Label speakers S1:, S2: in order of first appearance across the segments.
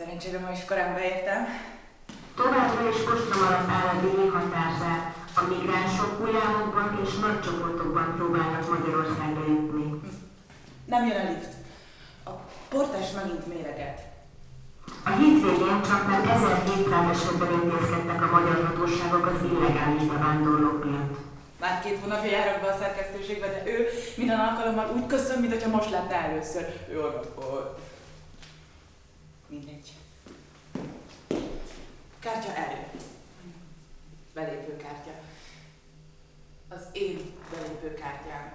S1: Szerencsére ma is korán beértem.
S2: Továbbra is ostrom alatt áll a déli határszár. A migránsok hullámokban és nagy csoportokban próbálnak Magyarországra jutni.
S1: Nem jön a lift. A portás megint méreget.
S2: A hétvégén csak nem 1700 esetben intézkedtek a magyar hatóságok az illegális bevándorlók miatt.
S1: Már 2 hónapja járok be a szerkesztőségbe, de ő minden alkalommal úgy köszön, mintha most látta először. Ő ott. Mindegy. Kártya elő. Belépőkártya. Az én belépőkártyám.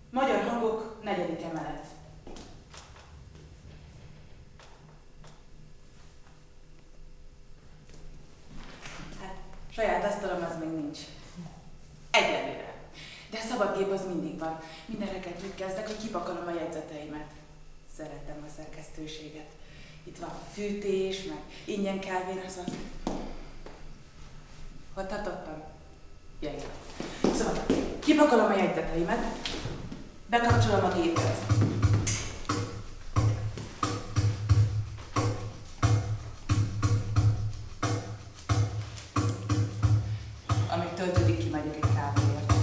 S1: Magyar Hangok 4. emelet. Hát, saját asztalom az még nincs. Egyelőre. De a szabad gép az mindig van. Minden reggelt úgy kezdek, hogy kipakolom a jegyzeteimet. Szeretem a szerkesztőséget. Itt van fűtés, meg ingyen kávéra, Hogy tartottam? Jegyzet. Szóval, kipakolom a jegyzeteimet, bekapcsolom a gépet. Amíg töltődik, kimegyek egy kávéért.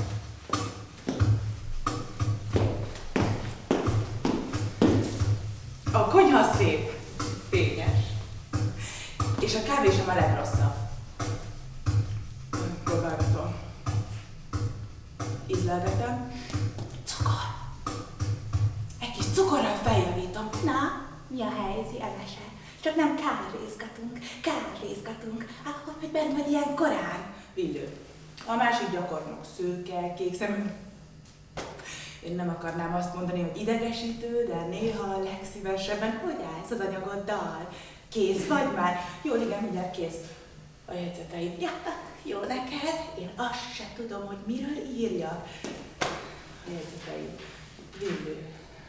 S1: A konyha szép, fényes, és a kávé sem a legrosszabb. Próbálgatom. Ízlelgetem. Cukor! Egy kis cukorral feljavítom.
S3: Na, mi a helyzi, Emese? Csak nem kárrézgatunk. Hogy bent vagy ilyen korán?
S1: Illő. A másik gyakornok szőke, kékszemű. Én nem akarnám azt mondani, hogy idegesítő, de néha a legszívesebben hogy állsz az anyagoddal? Kész vagy már? Jól, igen, mindjárt kész. A jegyzeteid.
S3: Ja, jó neked, én azt se tudom, hogy miről írjak.
S1: A jegyzeteid. Villő.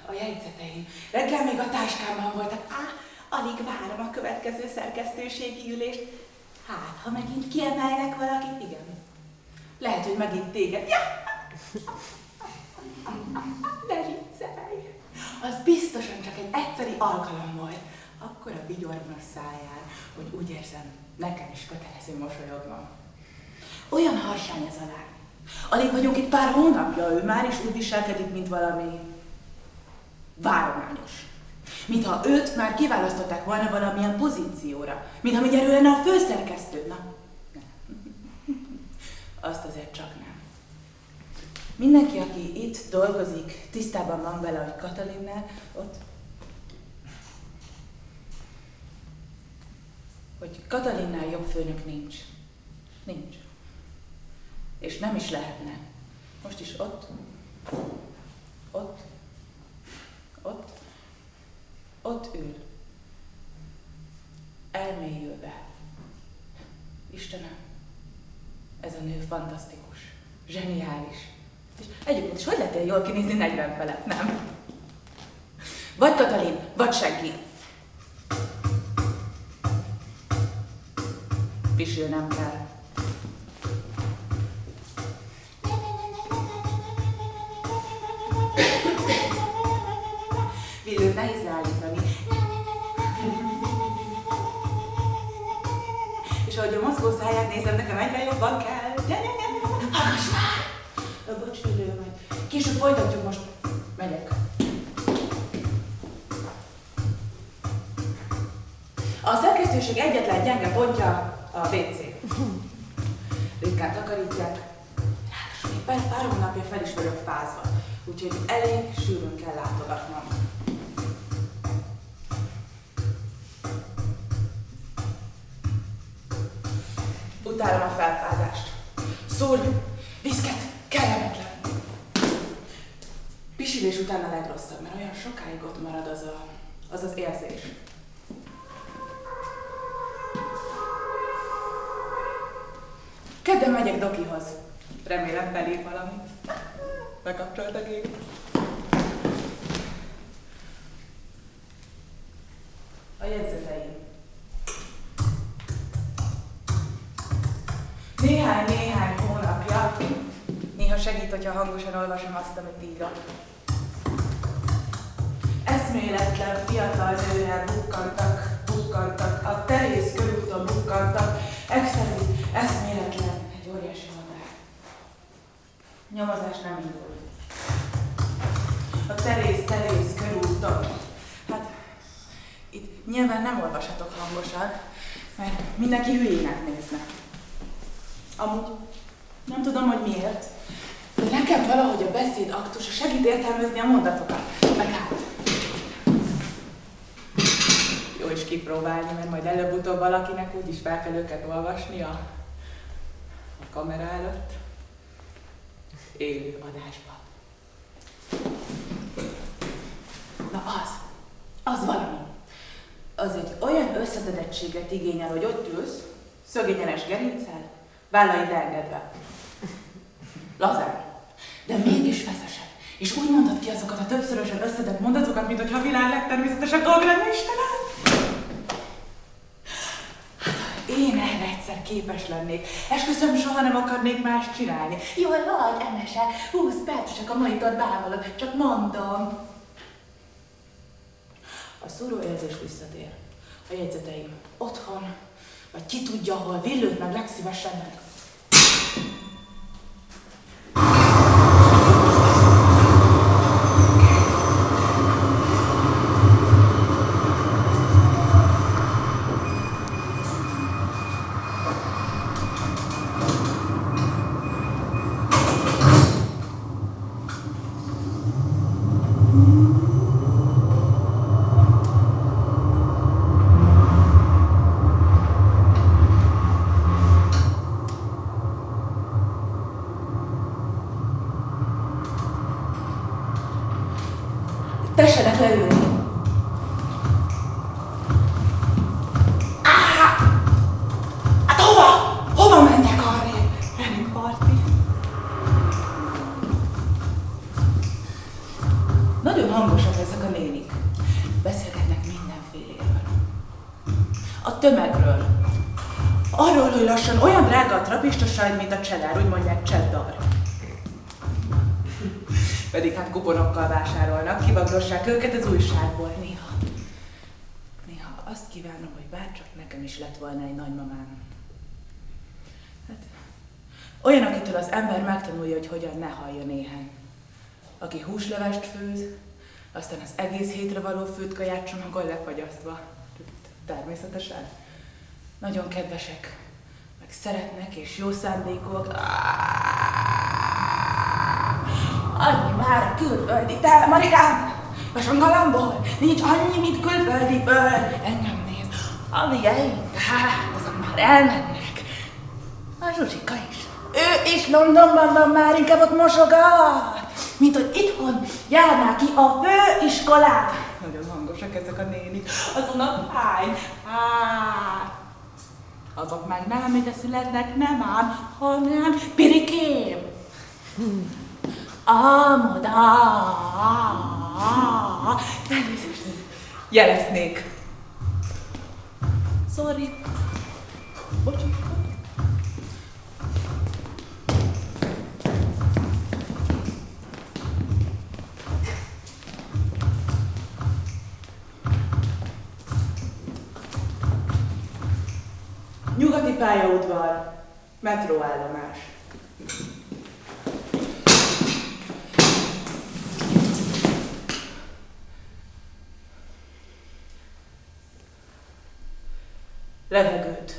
S1: A jegyzeteid. Reggel még a táskámban voltak.
S3: Alig várom a következő szerkesztőségi ülést. Hát, ha megint kiemelnek valakit, igen.
S1: Lehet, hogy megint téged. Ja!
S3: Ne viccelj!
S1: Az biztosan csak egy egyszeri alkalom volt. Akkor a vigyorban a száján, hogy úgy érzem, nekem is kötelező mosolyognom. Olyan harsány ez a lány. Alig vagyunk itt pár hónapja, ő már is úgy viselkedik, mint valami várományos. Mintha őt már kiválasztották volna valamilyen pozícióra. Mintha mindjárt ő lenne a főszerkesztő. Na, azt azért csak nem. Mindenki, aki itt dolgozik, tisztában van vele, hogy Katalinnál, hogy Katalinnál jobb főnök nincs. Nincs. És nem is lehetne. Most is ott ül. Elmélyülve. Istenem, ez a nő fantasztikus, zseniális. És egyébként is hogy lettél jól kinézni 40 felett, nem? Vagy Katalin, vagy senki. Pisilnem kell. Villőt nehéz leállítani. És ahogy a mozgó száját nézem, nekem egyre jobban kell. Hallgass már! Bocs, Villő, majd később folytatjuk, most megyek. A szerkesztőség egyetlen gyenge pontja a WC. Ritkán takarítják. Ráadásul éppen pár hónapja fel is vagyok fázva, úgyhogy elég sűrűn kell látogatnom. Utálom a felfázást. Szúrj, viszket, kellemetlen. Pisilés után a legrosszabb, mert olyan sokáig ott marad az az érzés. Kedden megyek Dokihoz. Remélem belír valamit. Bekapcsolt a gép. A jegyzeteim. Néhány hónapja. Néha segít, hogyha hangosan olvasom azt, amit írok. eszméletlen fiatal nőre bukkantak, a terész körúton bukkantak, extazi, eszméletlen, egy óriási madár. Nyomozás nem indul. A terész körúton. Hát, itt nyilván nem olvashatok hangosan, mert mindenki hülyének nézne. Amúgy nem tudom, hogy miért, de nekem valahogy a beszéd aktusa segít értelmezni a mondatokat. Meg hát. Jó is kipróbálni, mert majd előbb-utóbb valakinek úgyis fel kell őket olvasni a kamera előtt. Élő adásban. Na az valami. Az egy olyan összeszedettséget igényel, hogy ott ülsz, szögényenes gerinccel, vállaid leengedve. Lazán, de mégis feszesen. És úgy mondod ki azokat a többszörösen összedett mondatokat, mint hogyha a világ legtermészetesebb dolga lenne, Istenem! Hát, én erre egyszer képes lennék. Esküszöm, soha nem akarnék más csinálni. Jól vagy, Emese, 20 perc csak a monitor bávolod, csak mondom. A szóróérzés visszatér. A jegyzeteim otthon, vagy ki tudja hol, villőt meg legszívesebben. Tessenek leülni! Hát hova? Hova menjek arrébb? Velünk parti. Nagyon hangosak ezek a nénik. Beszélgetnek mindenféléről. A tömegről. Arról, hogy lassan olyan drága a trapista sajt, mint a csedár, úgy mondják cseddar. Pedig hát kuponokkal vásárolnak, kivagdossák őket az újságból Néha azt kívánom, hogy bárcsak nekem is lett volna egy nagymamám. Hát, olyan, akitől az ember megtanulja, hogy hogyan ne halljon éhen. Aki húslevest főz, aztán az egész hétre való főtt kaját csomagol lefagyasztva. Természetesen. Nagyon kedvesek, meg szeretnek és jó szándékúak. Annyi már a külföldi, te, Marikám! Vasongalamból nincs annyi, mint külföldiből. Engem néz, a mieink, tehát azok már elmennek. A Zsuzsika is. Ő is Londonban van már, inkább ott mosogat. Mint hogy itthon járná ki a főiskolát. Nagyon hangosak ezek a nénik. Azon a hány. Azok meg nem, ide születnek, nem ám, hanem pirikém. Álmoda! Elnézést, jeleznék. Sorry. Bocsánat. Nyugati pályaudvar, metróállomás. Levegőt.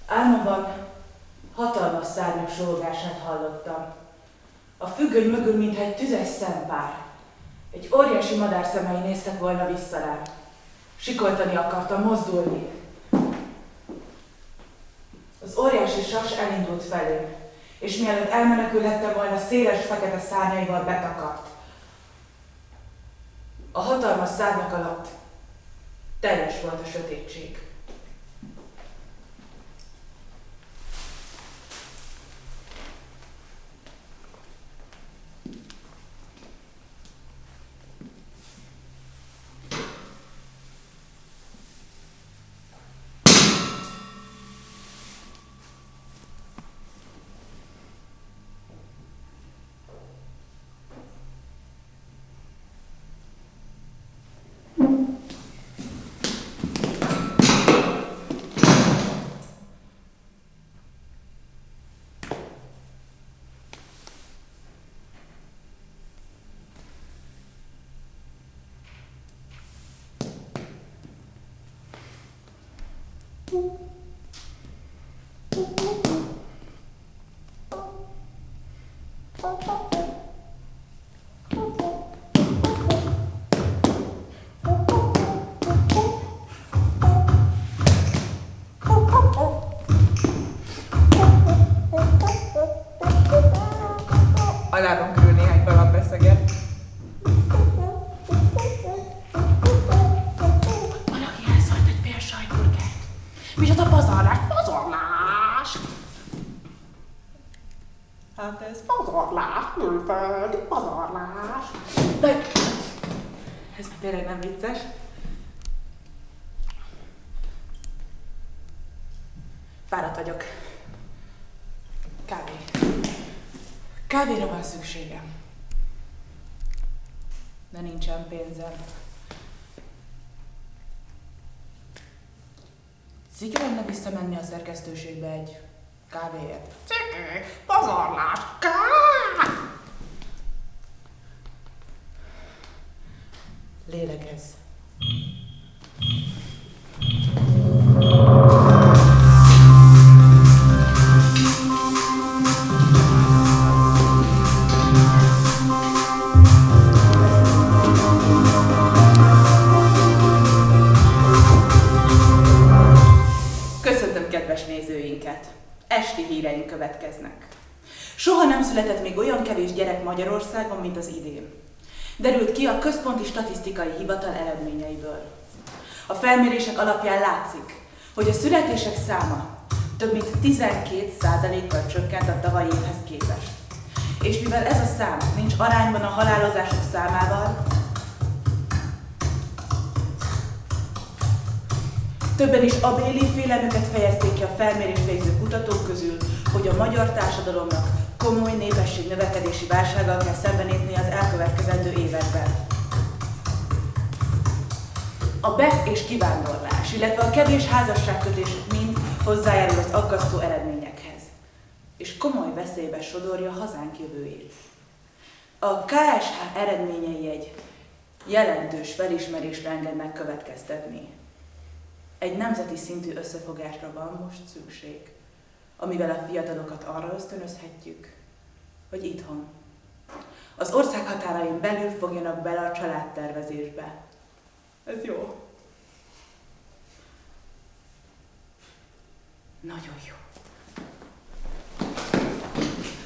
S1: Álmomban hatalmas szárnyak sorgását hallottam. A függöny mögül, mintha egy tüzes szempár. Egy óriási madár szemei néztek volna vissza rám. Sikoltani akartam, mozdulni. Az óriási sas elindult felé, és mielőtt elmenekülhettem volna, széles fekete szárnyaival betakadt. A hatalmas szárnyak alatt teljes volt a sötétség.
S3: A lábam körül néhány kalap beszeget.
S1: Valaki elszólt egy fél sajtburgert. Micsoda pazarlás! Pazarlás!
S3: Hát ez
S1: Pazarlás! Külföldi pazarlás! De ez már tényleg nem vicces. Fáradt vagyok. Kávé. Kávéra van szükségem. De nincsen pénzem. Ciki lenne visszamenni a szerkesztőségbe egy kávéért. Ciki! Pazarlás! Lélegezz. Köszöntöm kedves nézőinket! Esti híreink következnek. Soha nem született még olyan kevés gyerek Magyarországon, mint az idén. Derült ki a Központi Statisztikai Hivatal eredményeiből. A felmérések alapján látszik, hogy a születések száma több mint 12%-kal csökkent a tavalyi évhez képest. És mivel ez a szám nincs arányban a halálozások számával, többen is abéli félelmüket fejezték ki a felmérés végző kutatók közül, hogy a magyar társadalomnak komoly népességnövekedési válsággal kell szembenézni az elkövetkezendő években. A és kivándorlás, illetve a kevés házasságkötés mind hozzájárul az aggasztó eredményekhez, és komoly veszélybe sodorja hazánk jövőjét. A KSH eredményei egy jelentős felismerésre engednek következtetni. Egy nemzeti szintű összefogásra van most szükség, amivel a fiatalokat arra ösztönözhetjük, hogy itthon, az ország határain belül fogjanak bele a családtervezésbe. Ez jó. Nagyon jó.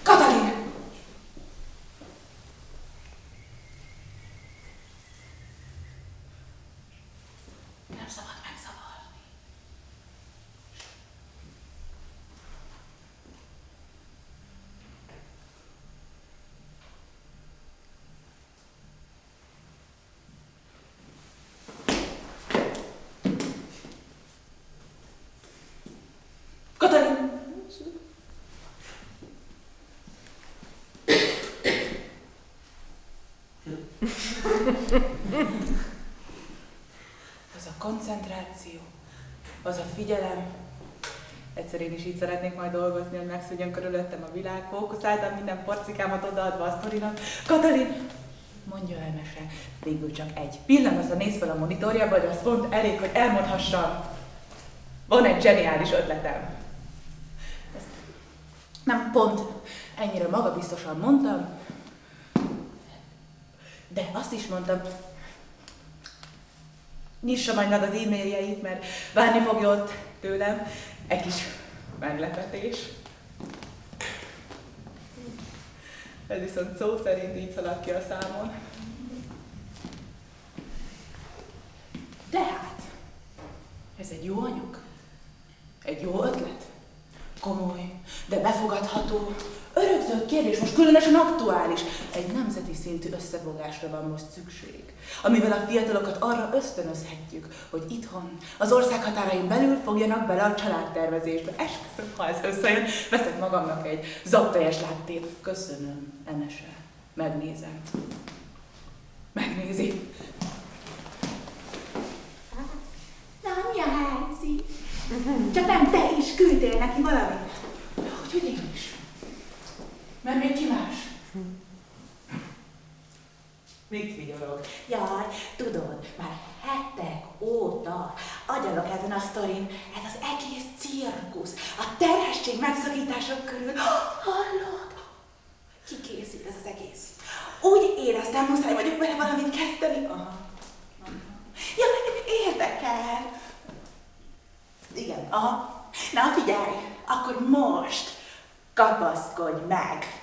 S1: Katalin! Nem szabad megzavarni. Katalin! Az a koncentráció, az a figyelem. Egyszer én is így szeretnék majd dolgozni, hogy megszűnjön körülöttem a világ. Fókuszáltam minden porcikámat odaadva a sztorinak. Katalin! Mondja el mese. Végül csak egy pillanatra néz fel a monitorjába, de az pont elég, hogy elmondhassam. Van egy zseniális ötletem. Ezt nem pont ennyire magabiztosan mondtam, de azt is mondtam, nyissa majd meg az e-mailjeit, mert várni fogja ott tőlem egy kis
S3: Meglepetés. Ez viszont szó szerint így szalad ki a számon. De hát, ez egy jó anyag. Egy jó ötlet. Komoly, de befogadható. Örökzöld kérdés, most különösen aktuális. Egy nemzeti szintű összefogásra van most szükség, amivel a fiatalokat arra ösztönözhetjük, hogy itthon, az ország határain belül fogjanak bele a családtervezésbe. Esküszöm, ha ez összejön, veszek magamnak egy zabteljes láttét. Köszönöm, Emese. Megnézem. Megnézi.
S4: Na, mi a helyzet? Csak nem te is küldtél neki valamit?
S3: Hogy én is. Mert még ki más? Mit vigyorog?
S4: Jaj, tudod, már hetek óta agyalok ezen a sztorin, ez az egész cirkusz, a terhesség megszakítások körül. Hallod? Kikészült ez az egész. Úgy éreztem, muszáj vagyok vele valamit kezdeni. Aha. Ja, érdekel. Igen, aha. Na figyelj, akkor most kapaszkodj meg.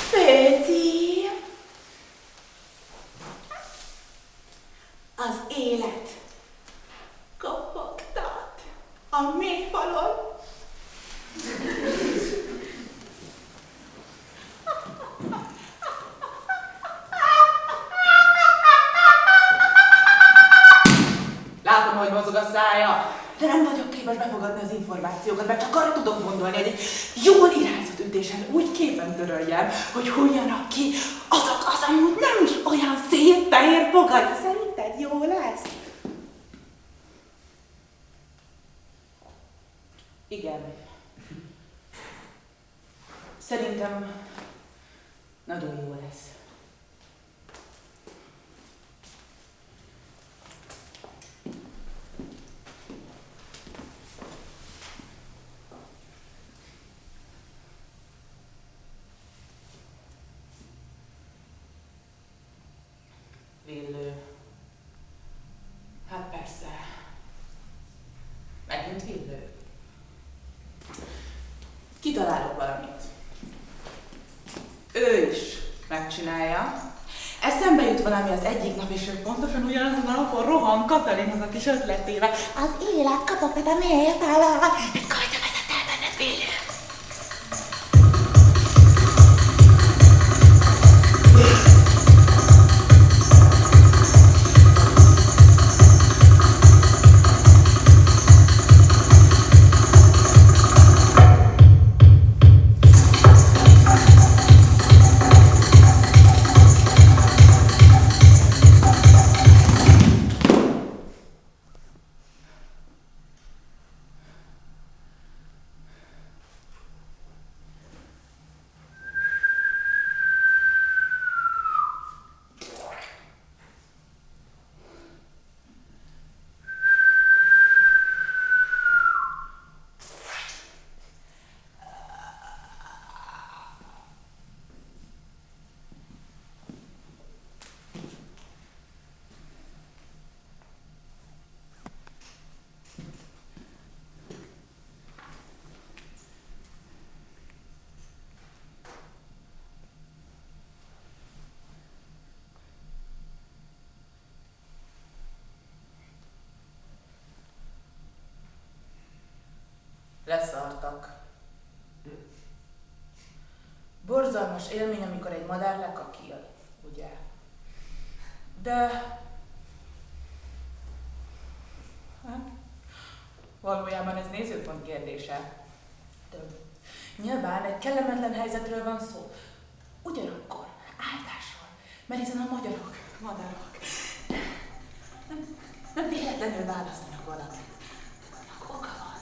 S4: Főcím! Az élet kopogtat a mélyfalon.
S3: Látom, hogy mozog a szája, de nem vagyok képes befogadni az információkat, mert csak arra tudok gondolni, hogy egy jól irányzott ütésen úgy képen töröljem, hogy hulljanak ki azok az amúgy nem is olyan szép fehér fogad.
S4: Szerinted jó lesz?
S3: Igen. Szerintem nagyon jó lesz. Villő. Hát persze. Megint villő. Kitalálok valamit. Ő is megcsinálja. Eszembe jut valami az egyik nap, és ő pontosan ugyanazon a napon rohan Katalinhoz a kis ötletével.
S4: Az élet kapogtat a mélyfalon. Egy kajta vezet el benned, Villő.
S3: Leszartak. Borzalmas élmény, amikor egy madár lekakil, ugye? De... hát, valójában ez nézőpont kérdése. Több. Nyilván egy kellemetlen helyzetről van szó. Ugyanakkor áldásról, mert hiszen a madarak nem véletlenül választanak valamit. Oka van.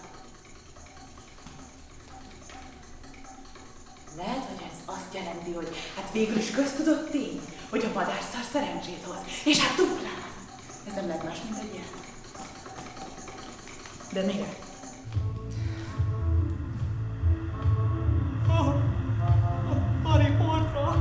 S3: Lehet, hogy ez azt jelenti, hogy hát végül is köztudott tény, hogy a madárszar szerencsét hoz. És hát duplán. Ez nem lehet más, mint egy ilyen. De mire? A riportra.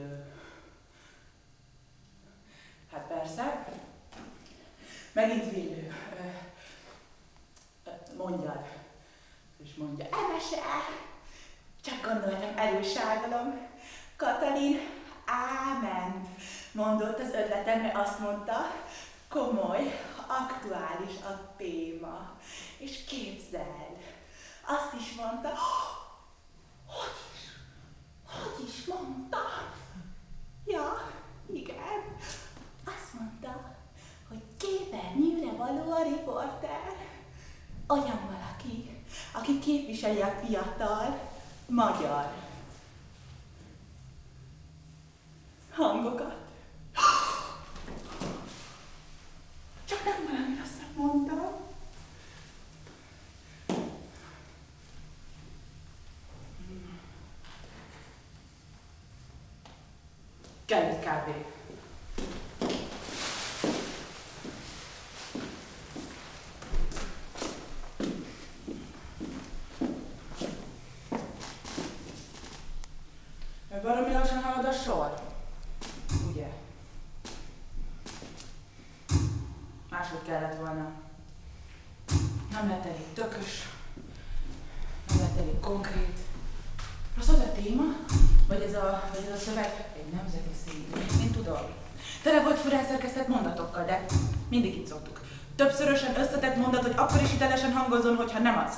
S3: villő. Hát persze. Megint villő. Mondjad. És mondja, emese! Csak gondoltam, erőságolom. Katalin, ámen! Mondott az ötletemre, azt mondta, komoly, aktuális a téma. És képzeld, azt is mondta, hogy is mondta? Ja, igen, azt mondta, hogy képernyőre való a riporter. Olyan valaki, aki képviseli a fiatal, magyar hangokat. Csak nem valami rosszat mondtam. Kell egy kávé. Baromi lassan halad a sor. Ugye? Máshogy kellett volna. Nem lett elég tökös. Nem lett elég konkrét. Rossz volt a téma? Vagy ez a szöveg egy nemzeti szín? Én tudom. Tele volt fölelszerkesztett mondatokkal, de mindig így szoktuk. Többszörösen összetett mondat, hogy akkor is hitelesen hangozzon, hogyha nem az.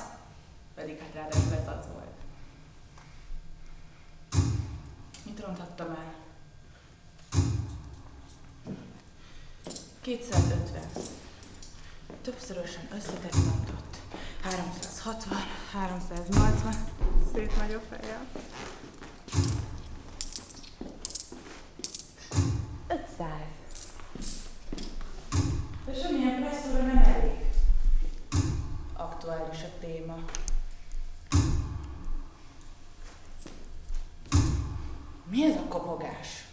S3: Pedig hát ráadásul ez az volt. Mit ronthattam el? 250. Többszörösen összetett mondat. 360, 380. Szép nagy a fejem. 500. De semmilyen presszóra nem elég. Aktuális a téma. Mi ez a kopogás?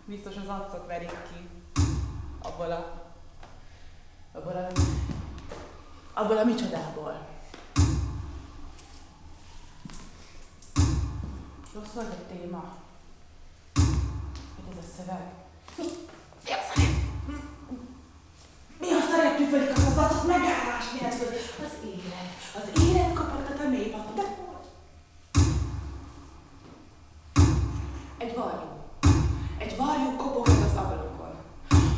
S3: Biztos az arcok verik ki. Abból a micsodából. Rossz volt a téma. Hogy ez a szöveg. Mi a szarek tüfölik azt az arcot megállás nélkül? Az élet kopogtat a mélyvakon. De egy varjú kopogtat az ablakon.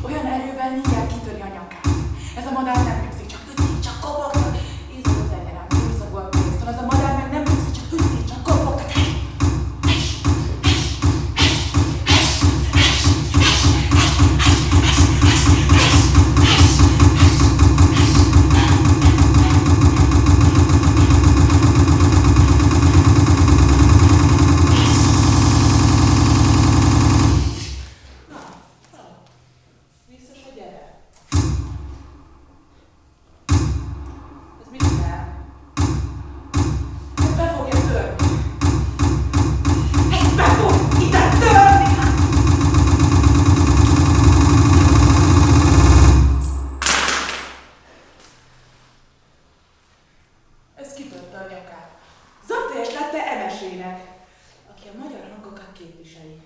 S3: Olyan erővel mindjárt kitöri a nyakát. Ez a madár nem nyugszik, csak üti, csak kopogtat. Ízolott legyen rám, túlszagú a pénztől. Az a madár meg nem nyugszik, csak üti, csak kopogtat. Aki a magyar hangokat képviseli.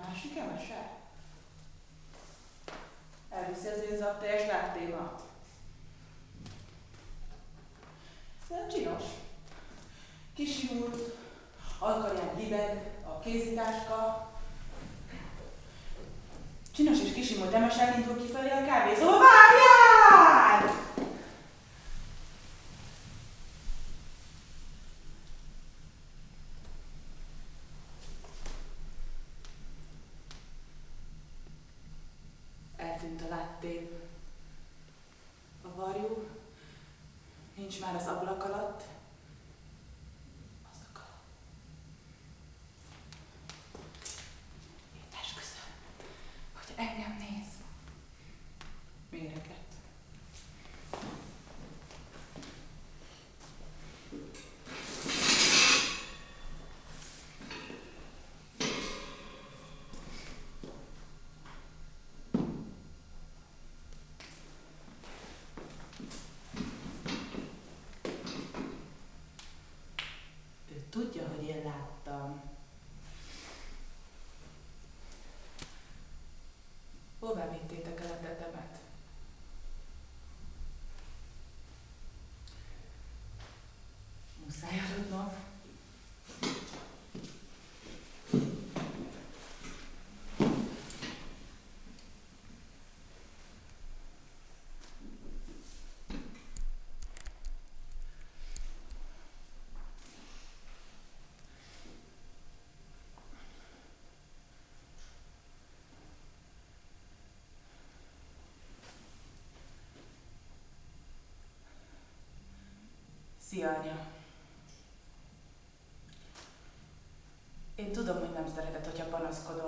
S3: Másik emese? Elviszi az én zapteljes láttémat. De csinos. Kisimult, alkarján libeg a kézitáska. Csinos és kisimult emes elindul kifelé a kávézóba. Várjál! Eltűnt a láttép. A varjú nincs már az ablak alatt. Az a kalap.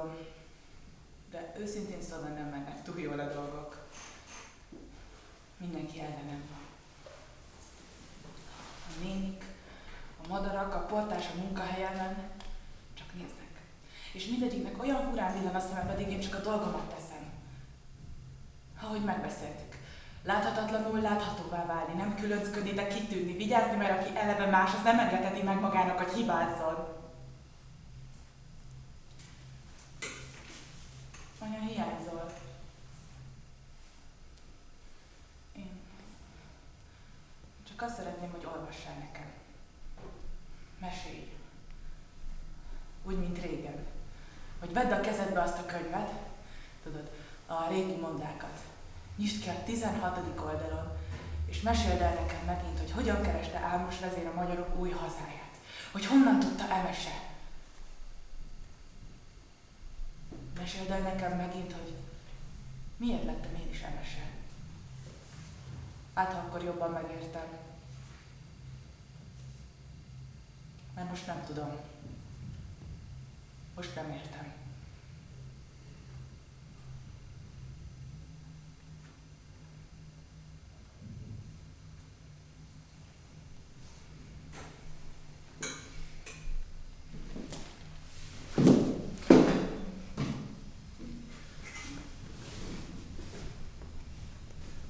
S3: tudom, de őszintén szóval nem mennek túl jól a dolgok. Mindenki ellenem van. A nénik, a madarak, a portás a munkahelyemen csak néznek. És mindegyiknek olyan furán villan a szemem, pedig én csak a dolgomat teszem. Ahogy megbeszéltük. Láthatatlanul láthatóvá válni, nem különcködni, de kitűnni, vigyázni, mert aki eleve más, az nem engedheti meg magának, hogy hibázzon. Anya, hiányzol. Én csak azt szeretném, hogy olvassál nekem. Mesélj. Úgy, mint régen. Hogy vedd a kezedbe azt a könyvet, tudod, a régi mondákat. Nyisd ki a 16. oldalon, és meséld el nekem megint, hogy hogyan kereste Álmos vezér a magyarok új hazáját. Hogy honnan tudta Emese. Meséld el nekem megint, hogy miért lettem én is Emese. Hát, ha akkor jobban megértem. Mert most nem tudom. Most nem értem.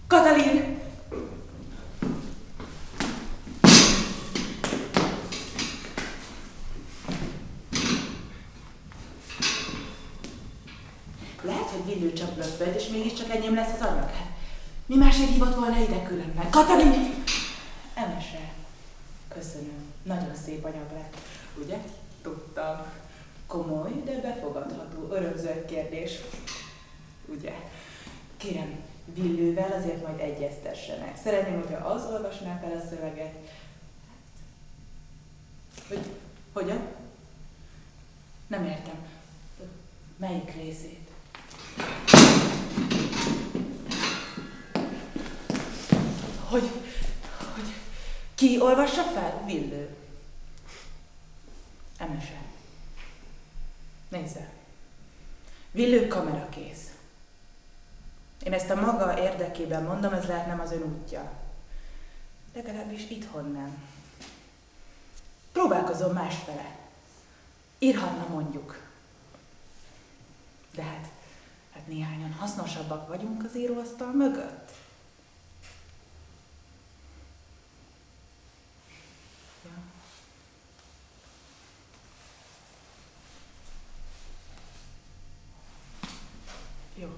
S1: Katalin!
S3: Lehet, hogy Villő csak blöffölt, és mégiscsak enyém lesz az anyag. Hát, mi másért hívott volna ide különben? Katalin! Emese. Köszönöm. Nagyon szép anyag lett. Ugye? Tudtam. Komoly, de befogadható, örömzöld kérdés. Ugye? Kérem, Villővel azért majd egyeztessenek. Szeretném, hogyha az olvasná fel a szöveget. Hogyan? Nem értem. Melyik részét? Hogy ki olvassa fel? Villő. Emese. Nézze. Villő kamerakész. Én ezt a maga érdekében mondom, ez lehet nem az ön útja. Legalábbis itthon nem. Próbálkozom másfele. Írhatna mondjuk. De hát néhányan hasznosabbak vagyunk az íróasztal mögött. Ja. Jó.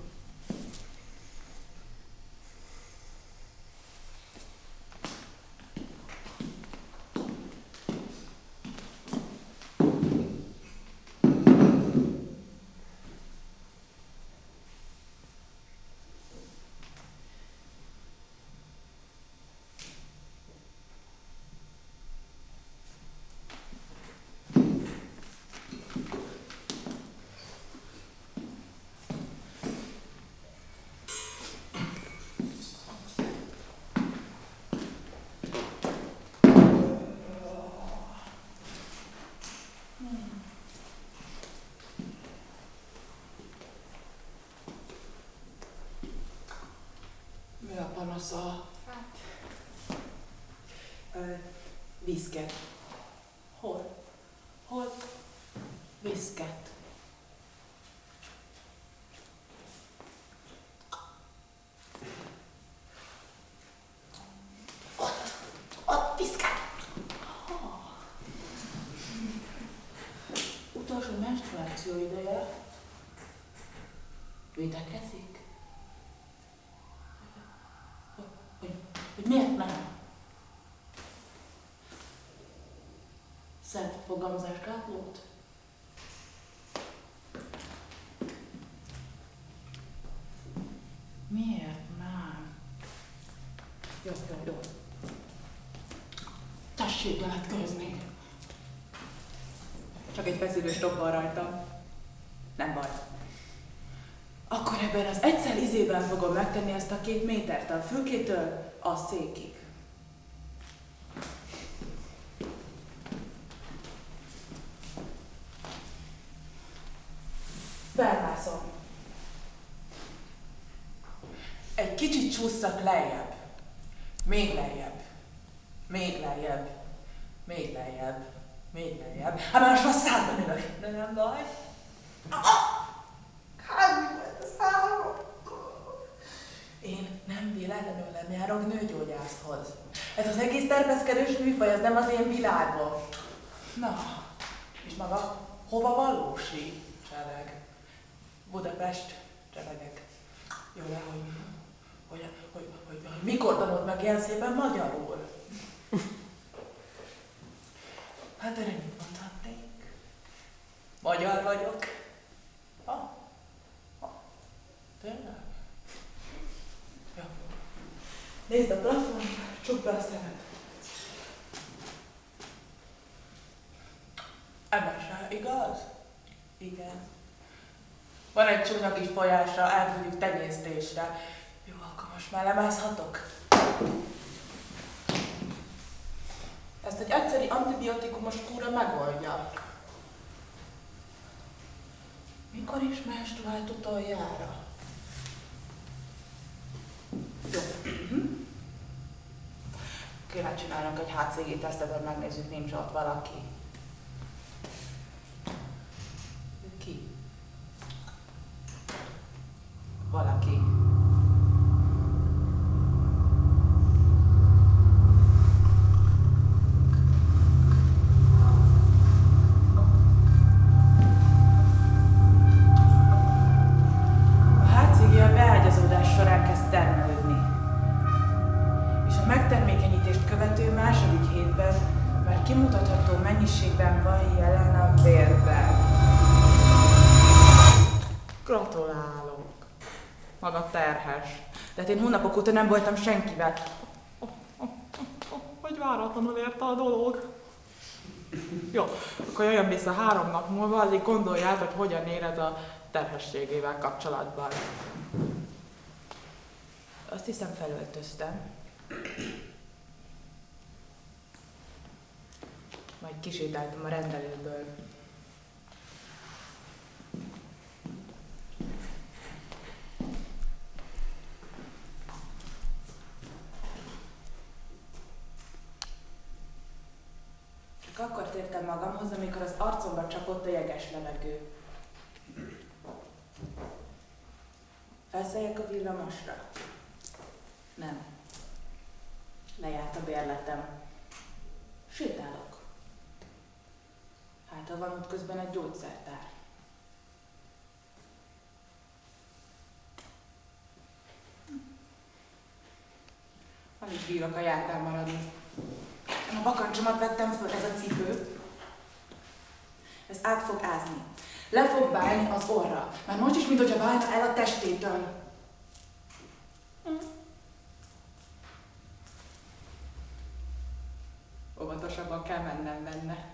S3: Mi a panasza? Hát... Viszket. Hol? Viszket. Ott viszket. Utolsó menstruáció ideje. Védekezik? Hogy miért nem? Szent fogamzásgátlót? Miért nem? Jó. Tessék levetkőzni. Csak egy feszülő stopp van rajtam. Nem baj. Akkor ebben az egyszer izében fogom megtenni ezt a 2 métert a fülkétől a székig. Felmászom. Egy kicsit csúszszak lejjebb. Még lejjebb. Még lejjebb. Még lejjebb. Még lejjebb. Hát másra a szádban ülök. De nem baj. Kármi volt a számom. Én nem véletlenül nem járok nőgyógyászhoz. Ez az egész terpeszkedős műfaj, ez nem az én világom. Na, és maga hova valósi? Cseleg. Budapest, cselegek. Jó, de hogy mikor tanult meg ilyen szépen magyarul? Hát erre mit mondhatnék? Magyar vagyok. Tényleg? Jó. Nézd a plafont, csukd be a szemed. Emese, igaz? Igen. Van egy csúnya kis folyásra, elküldjük tenyésztésre. Jó, akkor most már lemászhatok? Ezt egy egyszeri antibiotikumos kúra megoldja. Mikor is menstruált utoljára? Jó. Kéne csinálnunk egy HCG tesztet, hogy megnézzük, nincs ott valaki. Ki? Valaki. A HCG a beágyazódás során kezd termelődni. És a megtermékenyítést követő második hétben már kimutatható mennyiségben van jelen a vérben. Gratulálok! Maga terhes. De hát én hónapok óta nem voltam senkivel. Hogy váratlanul érte a dolog. Jó, akkor jöjjön vissza 3 nap múlva, addig gondolj át, hogy hogyan érez a terhességével kapcsolatban. Azt hiszem felöltöztem. Majd kisétáltam a rendelőből. Csak akkor tértem magamhoz, amikor az arcomba csapott a jeges levegő. Felszálljak a villamosra? Nem. Lejárt a bérletem. Sétálok. Hát, ha van ott közben egy gyógyszertár. Alig bírok a járkán maradni. A bakancsomat vettem föl, ez a cipő. Ez át fog ázni. Le fog válni az orra. Már most is, mintha válna el a testétől. Óvatosabban kell mennem benne.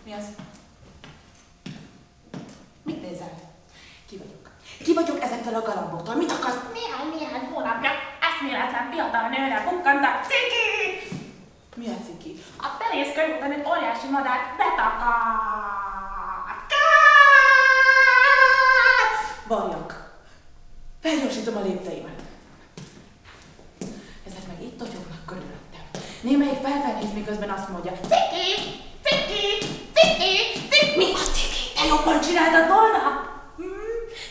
S3: Mi az? Mit nézel? Ki vagyok? Ki vagyok ezektől a galamboktól? Mit akarsz?
S5: Néhány hónapja eszméletlen fiatal nőre bukkant a ciki!
S3: Mi a ciki?
S5: A terész körúton egy óriási madár betakart.
S3: Varjak. Felgyorsítom a lépteimet. Ezek meg itt totyognak körülöttem. Némelyik felfelnéz, miközben azt mondja,
S5: Ciki! Ciki! Ciki! Ciki!
S3: mi a ciki? Te jobban csináltad volna?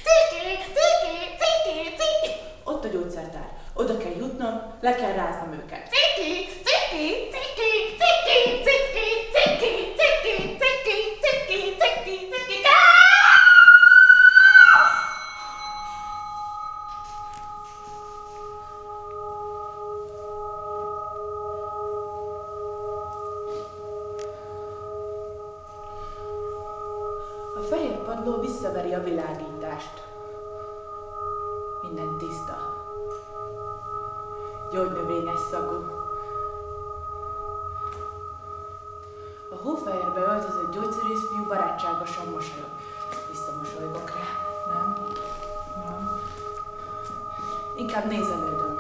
S5: Ciki! Ciki! Ciki! Ciki!
S3: Ott a gyógyszertár. Oda kell jutnom, le kell ráznom őket.
S5: Ciki! Ciki! Ciki! Ciki! Ciki! Ciki! Ciki! Ciki! Ciki! Ciki! Ciki!
S3: A fehér padló visszaveri a világítást. Minden tiszta. Gyógynövényes szagú. A hófehérbe öltözött gyógyszerészfiú barátságosan mosolyog. Visszamosolygok rá. Nem? Inkább nézelődöm.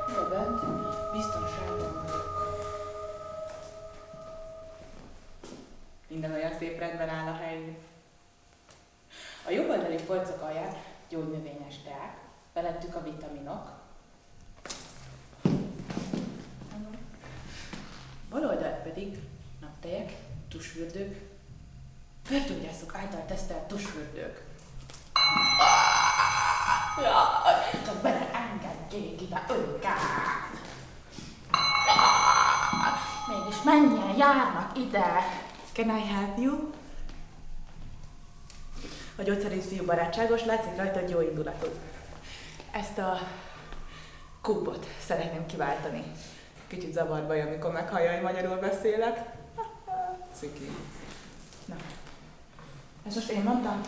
S3: Ide bent biztonságban vagyok. szép rendben áll a helyén. A jobb oldali polcok alján gyógynövényes teák, felettük a vitaminok. Bal oldalt pedig naptejek, tusfürdők, börtöngyászok által tesztelt tusfürdők. Jaj, csak bele engedjék ide őket! Mégis mennyien járnak ide? Can I help you? A gyógyszerész fiú barátságos, látszik rajta egy jó indulatú. Ezt a kúpot szeretném kiváltani. Kicsit zavarba vagy, amikor meghallja, hogy magyarul beszélek. Ciki. Na. Ezt most én mondtam?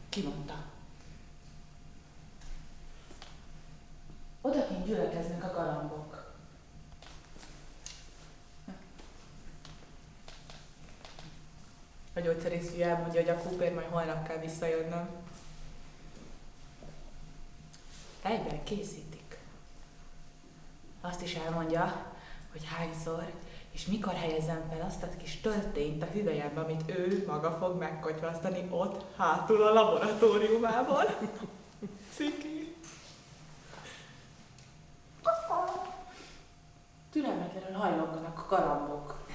S3: Ki mondta? Odakint gyülekeznek a galambok. A gyógyszerész fiú elmondja, hogy a Cooper majd holnap kell visszajönnöm. Egyben készítik. Azt is elmondja, hogy hányszor és mikor helyezzem fel azt a kis töltényt a hüvelyembe, amit ő maga fog megkotyvasztani ott hátul a laboratóriumában. Ciki. Türelmetlenül hajlonganak a galambok,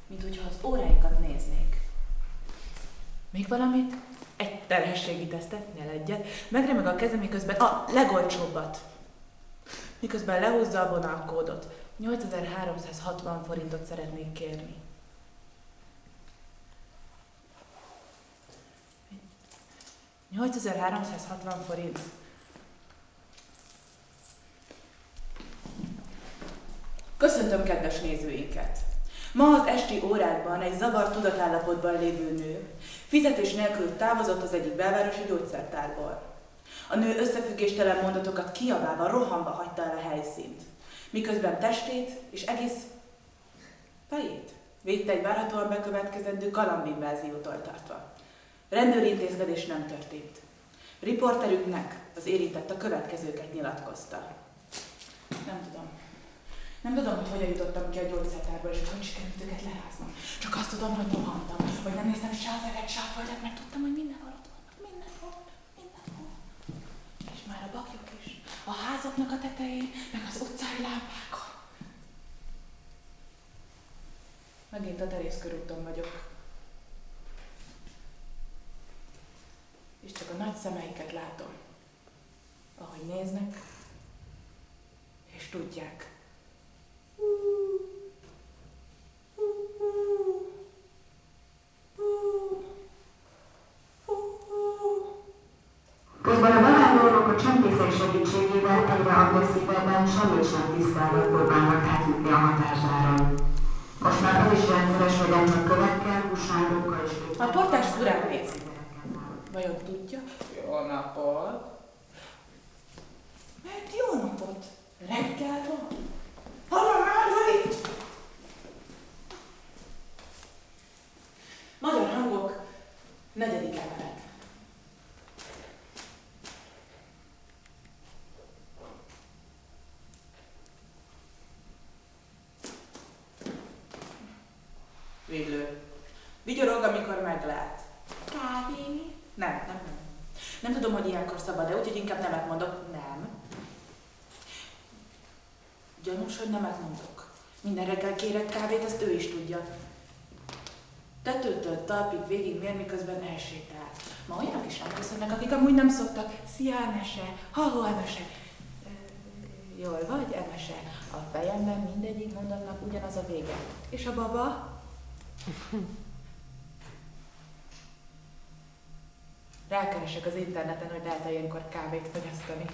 S3: mint hogyha az óráikat néznék. Még valamit? Egy terhességi tesztet, ne legyet. Megremeg a kezem, miközben a legolcsóbbat. Miközben lehúzza a vonalkódot. 8360 forintot szeretnék kérni. $8360 forint. Köszöntöm kedves nézőinket! Ma az esti órákban egy zavart tudatállapotban lévő nő fizetés nélkül távozott az egyik belvárosi gyógyszertárból. A nő összefüggéstelen mondatokat kiabálva, rohanva hagyta el a helyszínt, miközben testét és egész fejét védte egy várhatóan bekövetkezendő galambinváziótól tartva. Rendőri intézkedés nem történt. Riporterüknek az érintett a következőket nyilatkozta. Nem tudom, hogy hogyan jutottam ki a gyógyszertárból, és hogy sikerült őket leráznom. Csak azt tudom, hogy rohantam, hogy nem néztem se az eget, se a földet, mert tudtam, hogy mindenhol ott vannak, mindenhol. És már a baklyok is, a házaknak a tetején, meg az utcai lámpákon. Megint a Terész körúton vagyok. És csak a nagy szemeiket látom, ahogy néznek, és tudják.
S2: Közben a bevándorlók a csempészek segítségével egyre agresszívebben semmit sem tisztelve próbálnak átjutni a határzáron. Most már az is rendszeres, hogy nem kövekkel, húságokkal és
S3: a portás furán néz. Vajon tudja? Jó napot! Mert jó napot! Reggel van! Hallom már, vagy? Magyar hangok, 4. emelet. Védlő. Vigyorog, amikor meglát. Kávé? Nem. Nem tudom, hogy ilyenkor szabad, de úgyhogy inkább nemet mondok. Nem. Gyanús, hogy nemet mondok. Minden reggel kérek kávét, ezt ő is tudja. Tetőtől talpig végig mér, miközben elsétál. Ma olyanok is köszönnek, akik amúgy nem szoktak. Szia, Emese! Ha-ho, Emese! Jól vagy, Emese? A fejemben mindegyik mondatnak ugyanaz a vége. És a baba? Rákeresek az interneten, hogy lehet-e ilyenkor kávét fogyasztani.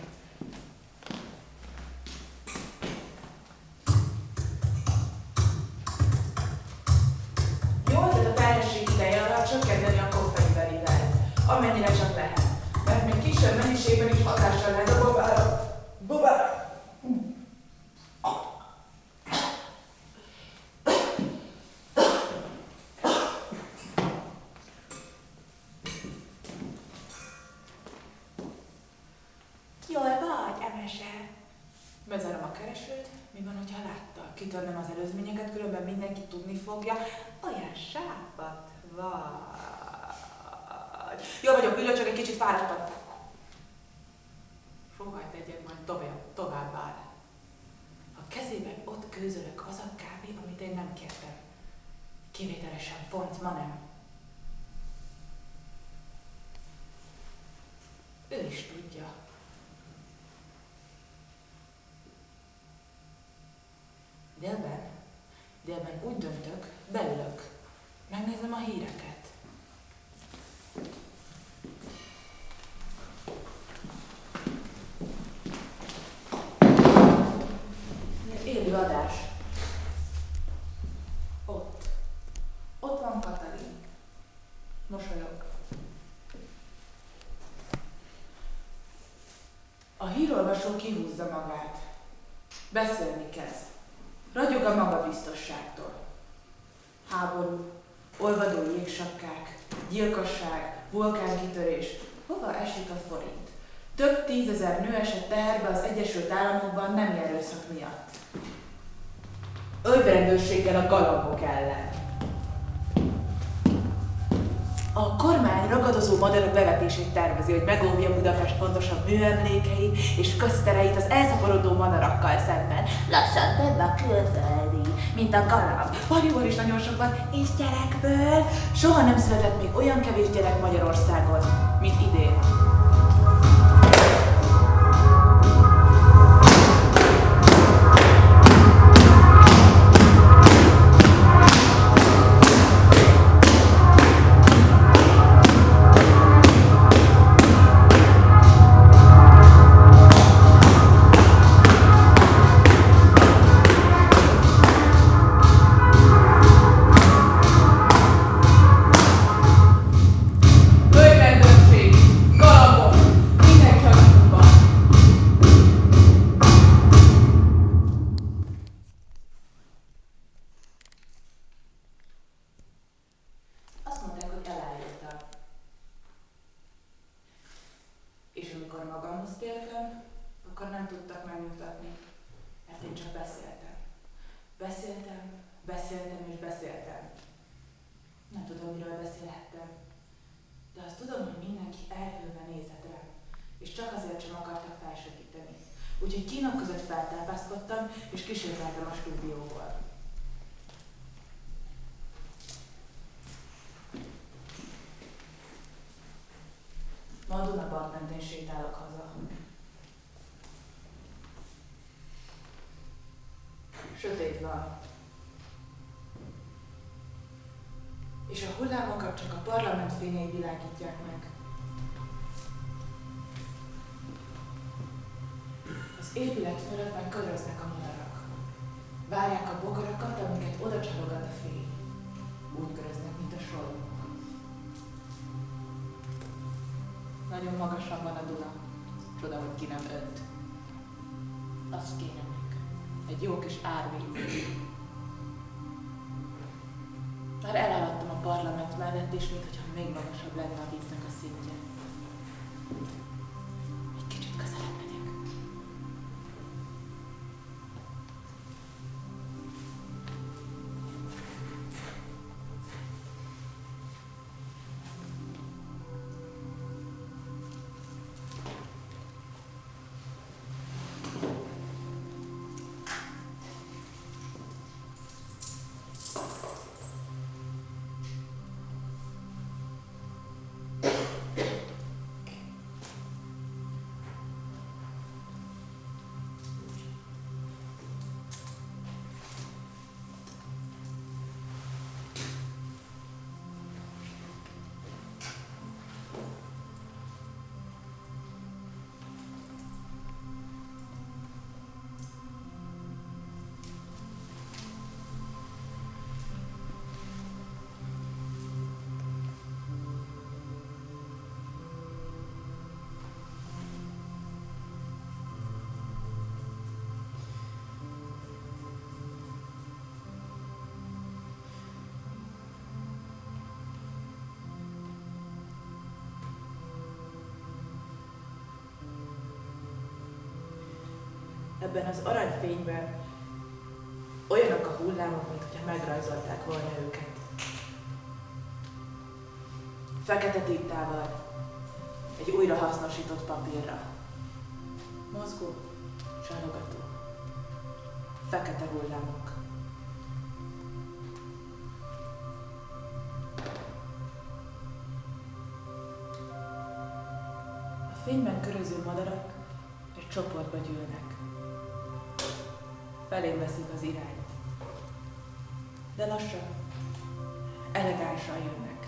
S3: Jó ötlet a terhesség ideje alatt csökkenteni a koffeinveridályt, amennyire csak lehet. Mert még kisebb mennyiségben is hatással lehet a bobára. Jól vagy, Emese? Bezárom a keresőt, mi van, hogyha látta? Kitörnöm az előzményeket, különben mindenki tudni fogja. Olyan sápat vagy. Jó vagyok, ülő, csak egy kicsit fáradtam. Sóhajt egyet, majd tovább áll. A kezében ott kőzölök az a kávé, amit én nem kértem. Kivételesen pont ma nem. Ő is tudja. Délben úgy döntök, beülök. Megnézem a híreket. Élő adás. Ott van Katalin. Mosolyog. A hírolvasó kihúzza magát. Beszélni kezd. Ragyog a magabiztosságtól. Háború, olvadó jégsapkák, gyilkosság, vulkánkitörés. Hova esik a forint? Több 10 000 nő esett teherbe az Egyesült Államokban nem erőszak miatt. Ölbrendőrséggel a galambok ellen. A kormány ragadozó madarak bevetését tervezi, hogy megóvja Budapest fontosabb műemlékeit és köztereit az elszaporodó madarakkal szemben. Lassan több a külföldi, mint a galamb. Paliból is nagyon sok van, és gyerekből. Soha nem született még olyan kevés gyerek Magyarországon, mint idén. Úgyhogy kínok között feltápászkodtam, és kísérlettem a stúdióból. Ma a Dunapart mentén sétálok haza. Sötét van. És a hullámokat csak a parlament fényei világítják meg. Az épület fölött meg köröznek a madarak. Várják a bogarakat, amiket oda csalogat a fény. Úgy köröznek, mint a sorok. Nagyon magasan van a Duna. Csoda, hogy ki nem önt. Azt kéne még. Egy jó kis árvíz. Már elhaladtam a parlament mellett, és mintha még magasabb lenne a víznek a szintje. Egy kicsit közelebb megyek. Ebben az aranyfényben olyanok a hullámok, mintha megrajzolták volna őket. Fekete tintával, egy újrahasznosított papírra. Mozgó, csalogató. Fekete hullámok. A fényben köröző madarak egy csoportba gyűlnek. Felém veszik az irányt. De lassan, elegánsan jönnek.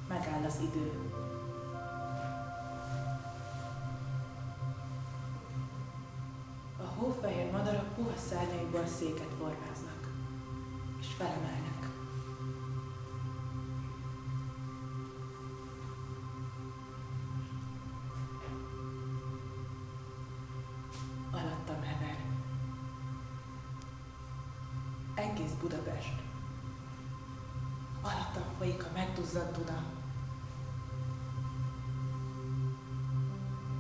S3: Megáll az idő. A hófehér madarak puha szárnyaikból széket formáznak, és felemelnek. Alattam hever. Egész Budapest. Alattam folyik a megduzzadt Duna.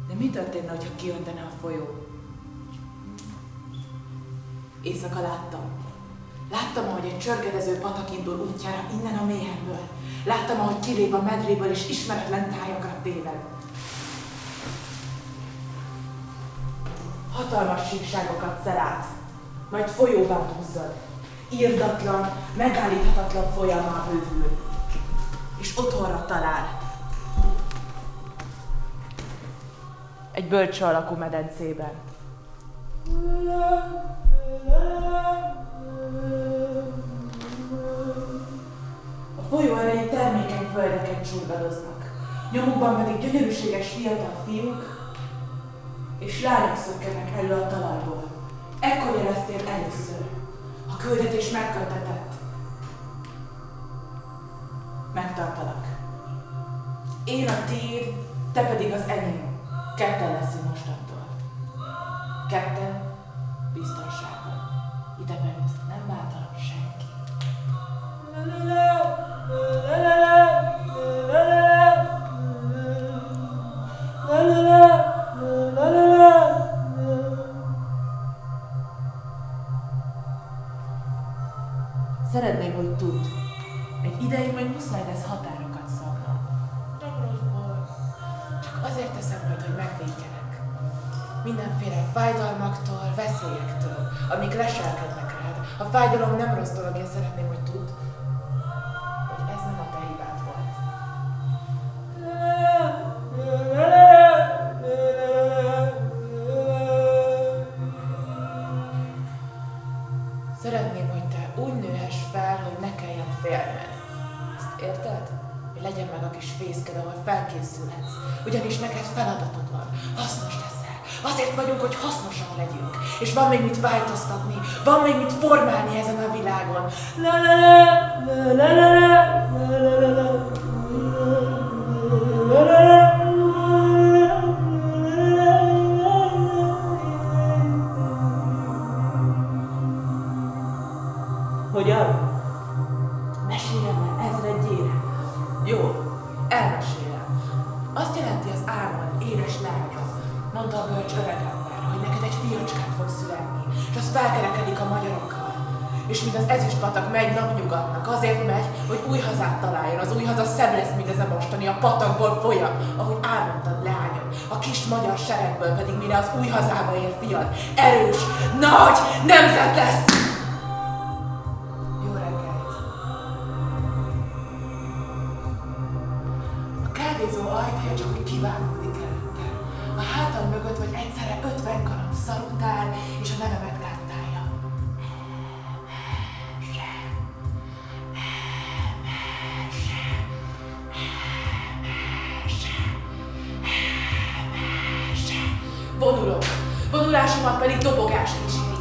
S3: De mi történne, ha kiöntene a folyó? Éjszaka Láttam, ahogy egy csörgedező patak indul útjára innen a mélyemből. Láttam, ahogy kilép a medréből és ismeretlen tájakra téved. Hatalmas síkságokat szel át, majd folyóvá duzzad. Irdatlan, megállíthatatlan folyamá bővül, és otthonra talál. Egy bölcső alakú medencében. A folyó elején termékeny földeken csurgadoznak, nyomukban pedig gyönyörűséges fiatal fiúk és lányok szökkenek elő a talajból. Ekkor jeleztél először. A küldetés megkötetett. Megtartalak. Én a tiéd, te pedig az enyém. Ketten leszünk mostantól. Ketten biztonságban. Ide bent nem bántalak senki. Szeretném, hogy tudd, egy ideig majd muszáj lesz határokat szabnom. Nem rosszból. Csak azért teszem majd, hogy megvédjelek. Mindenféle fájdalmaktól, veszélyektől, amik leselkednek rád. A fájdalom nem rossz dolog, én szeretném, hogy tudd, hogy ez nem a te hibád volt. Szeretném, hogy te úgy nőhess fel, hogy ne kelljen félned. Ezt érted? Hogy legyen meg a kis fészked, ahol felkészülhetsz. Ugyanis neked feladatod van. Hasznos leszel. Azért vagyunk, hogy hasznosak legyünk. És van még mit változtatni. Van még mit formálni ezen a világon. Hogyan? Meséljem el ezredjére. Jó, elmesélem. Azt jelenti az álmod, édes lányom, mondta a bölcs öregember, hogy neked egy fiacskát fog születni, és az felkerekedik a magyarokkal. És mint az ezüstpatak megy napnyugatnak, azért megy, hogy új hazát találjon. Az új haza szebb lesz, mint ez a mostani, a patakból folyam, ahogy álmodtad, leányom. A kis magyar seregből pedig mire az új hazába ér fiad, erős, nagy nemzet lesz! Ajtaja csak úgy kívánkodik előttem. A hátam mögött vagy egyszerre 50 kaland szalutál, és a nevemet kántálja. Vonulok. Vonulásomat pedig dobogás kíséri.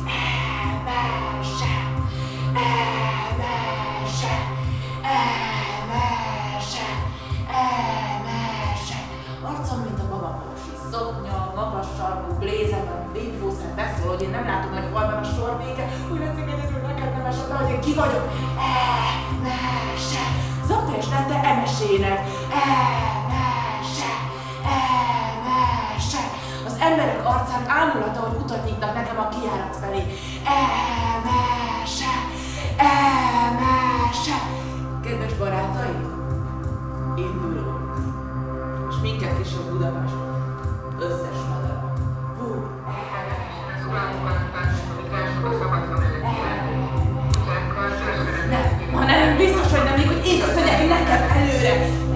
S3: Arcom, mint a babamolosi szoknya, magas sarkú blézerben, bépószer beszól, hogy én nem látom, hogy hol van a sor vége, úgy látszik egyedül neked nem esett, hogy én ki vagyok. Emese! Zabta és lente emesének. Emese! Emese! Az emberek arcán ámulata, hogy utat nyitnak nekem a kijárat felé. Emese! Emese! Kedves barátaim, indulunk. És minket kisebb Budapest, összes madara. Nem, ma nem, biztos, hogy nem, még hogy én köszönjek nekem előre.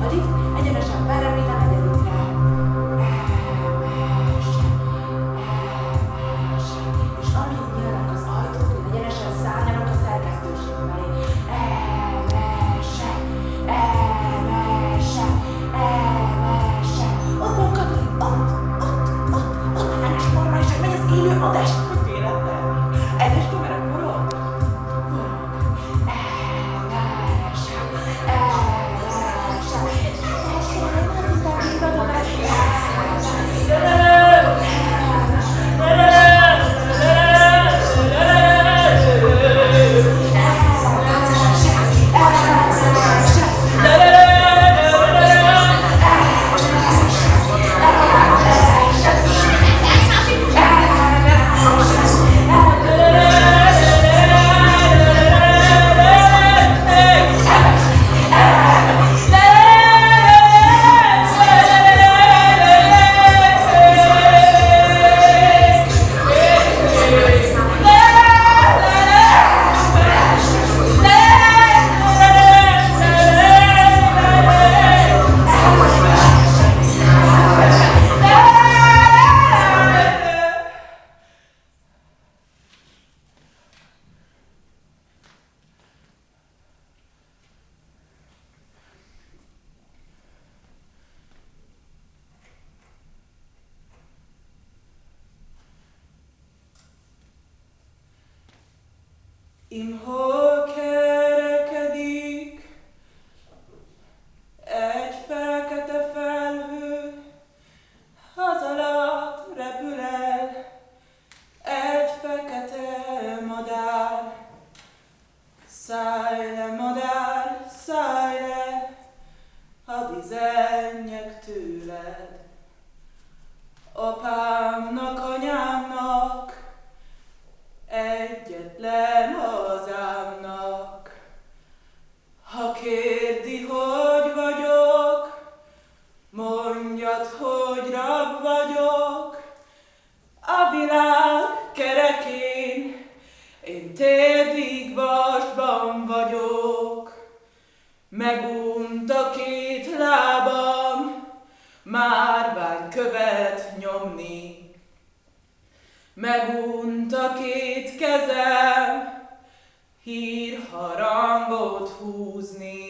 S3: A lift egyenesen belemítem egyedülre. És amíg nyílnak az ajtók, én egyenesen szárnyalok a szerkesztőség felé. Ott van Katalin, ott, nem is normálisan megy az élő adás. Véletlen. Egyes kamera forog. Imhol kerekedik egy fekete felhő, az alatt repül el egy fekete madár. Szállj le, madár, szállj le, hadd izenjek tőled. Apámnak, anyámnak, egyetlen hazámnak. Ha kérdi, hogy vagyok, mondjad, hogy rab vagyok. A világ kerekén én térdig vasban vagyok. Megunt a két lábam, márványkövet nyomni. Megunt a két kezem, hírharangot húzni.